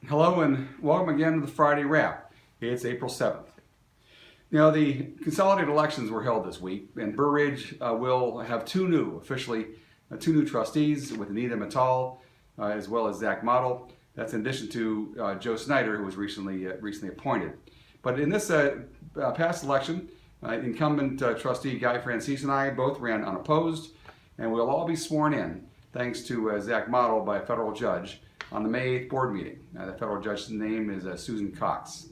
Hello and welcome again to the Friday Wrap. It's April 7th. Now, the consolidated elections were held this week, and Burr Ridge will have two new trustees with Anita Mital, as well as Zach Mottl. That's in addition to Joe Snyder, who was recently appointed. But in this past election, incumbent trustee Guy Francis and I both ran unopposed, and we'll all be sworn in thanks to Zach Mottl by a federal judge on the May 8th board meeting. The federal judge's name is Susan Cox.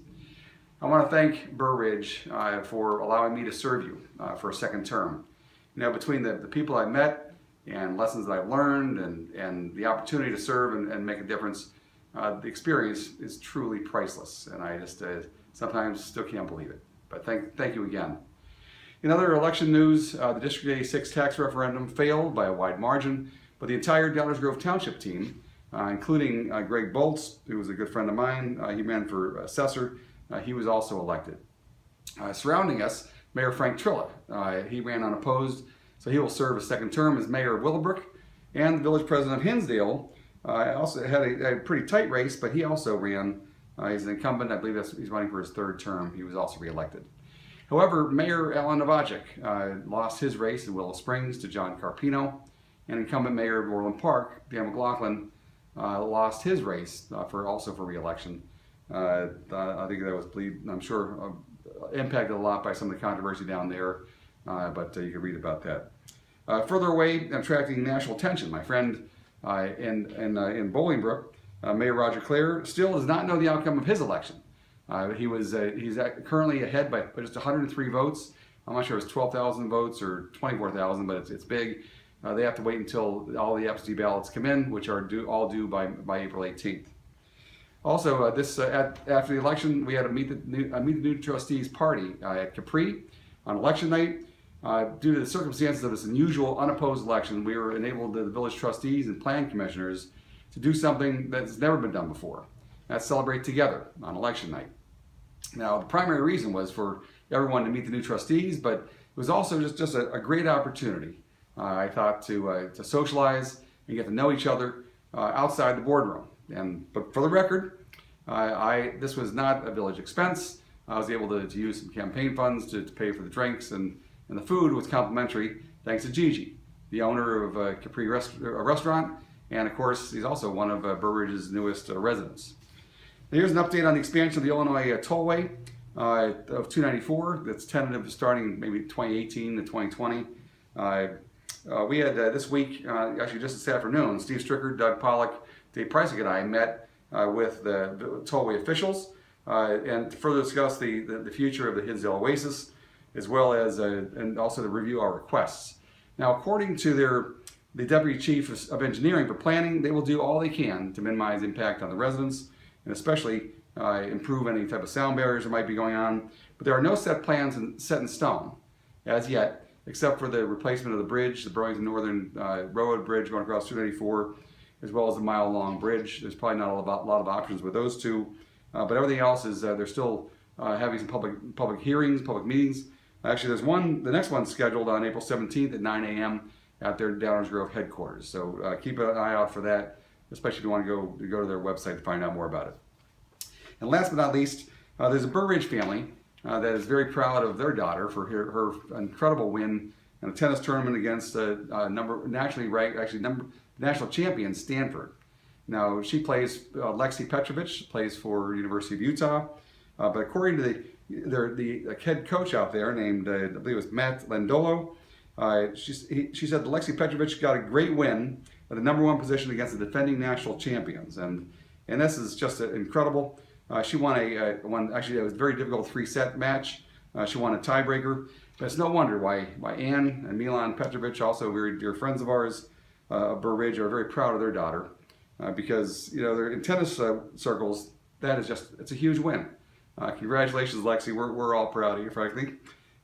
I want to thank Burr Ridge for allowing me to serve you for a second term. You know, between the people I met and lessons that I've learned and the opportunity to serve and make a difference, the experience is truly priceless, and I just sometimes still can't believe it. But thank you again. In other election news, the District 86 tax referendum failed by a wide margin, but the entire Downers Grove Township team, including Greg Bolts, who was a good friend of mine, he ran for assessor, he was also elected. Surrounding us, Mayor Frank Trilla, he ran unopposed, so he will serve a second term as mayor of Willowbrook, and the village president of Hinsdale also had a pretty tight race, but he also ran. He's an incumbent. I believe he's running for his third term. He was also reelected. However, Mayor Alan Novacic lost his race in Willow Springs to John Carpino, and incumbent mayor of Orland Park, Dan McLaughlin, lost his race also for reelection. I think that was, I'm sure, impacted a lot by some of the controversy down there, but you can read about that. Further away, attracting national attention, my friend in Bolingbrook, Mayor Roger Clare, still does not know the outcome of his election. He's currently ahead by just 103 votes. I'm not sure it was 12,000 votes or 24,000, but it's big. They have to wait until all the absentee ballots come in, which are all due by April 18th. Also, after the election, we had a Meet the New Trustees party at Capri on election night. Due to the circumstances of this unusual unopposed election, we were enabled, the village trustees and plan commissioners, to do something that's never been done before. That's celebrate together on election night. Now, the primary reason was for everyone to meet the new trustees, but it was also just a great opportunity, I thought, to socialize and get to know each other outside the boardroom. But for the record, this was not a village expense. I was able to use some campaign funds to pay for the drinks, and the food was complimentary thanks to Gigi, the owner of Capri Restaurant, and of course, he's also one of Burr Ridge's newest residents. Here's an update on the expansion of the Illinois Tollway of 294. That's tentative starting maybe 2018 to 2020. We had this week, actually just this afternoon, Steve Stricker, Doug Pollock, Dave Preisick, and I met with the Tollway officials and to further discuss the future of the Hinsdale Oasis, as well as and also to review our requests. Now, according to the Deputy Chief of Engineering for Planning, they will do all they can to minimize impact on the residents, and especially improve any type of sound barriers that might be going on. But there are no set plans set in stone as yet, except for the replacement of the bridge, the Burlington Northern Road Bridge going across 294, as well as the mile-long bridge. There's probably not a lot of options with those two, but everything else is they're still having some public hearings, public meetings. Actually, the next one's scheduled on April 17th at 9 a.m. at their Downers Grove headquarters. So keep an eye out for that, especially if you want to go to their website to find out more about it. And last but not least, there's a Burr Ridge family that is very proud of their daughter for her incredible win in a tennis tournament against national champion Stanford. Now, she plays, Lexi Petrovich plays for University of Utah, but according to the head coach out there named, I believe it was Matt Landolo, she said that Lexi Petrovich got a great win at the #1 position against the defending national champions, and this is just incredible. She won actually it was a very difficult 3-set match. She won a tiebreaker, but it's no wonder why Ann and Milan Petrovich, also very dear friends of ours, Burr Ridge, are very proud of their daughter because they're in tennis circles. That is it's a huge win. Congratulations, Lexi. We're all proud of you, frankly.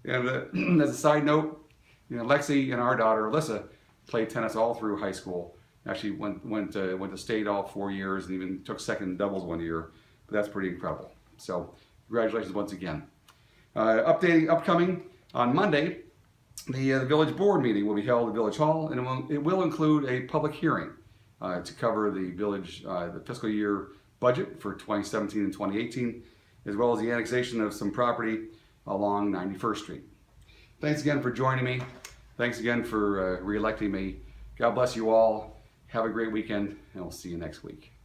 And as a side note, Lexi and our daughter Alyssa played tennis all through high school. Actually went to state all 4 years and even took second in doubles 1 year. But that's pretty incredible. So congratulations once again. Upcoming on Monday, the Village Board meeting will be held at Village Hall, and it will include a public hearing to cover the village, the fiscal year budget for 2017 and 2018, as well as the annexation of some property along 91st Street. Thanks again for joining me. Thanks again for re-electing me. God bless you all. Have a great weekend, and we'll see you next week.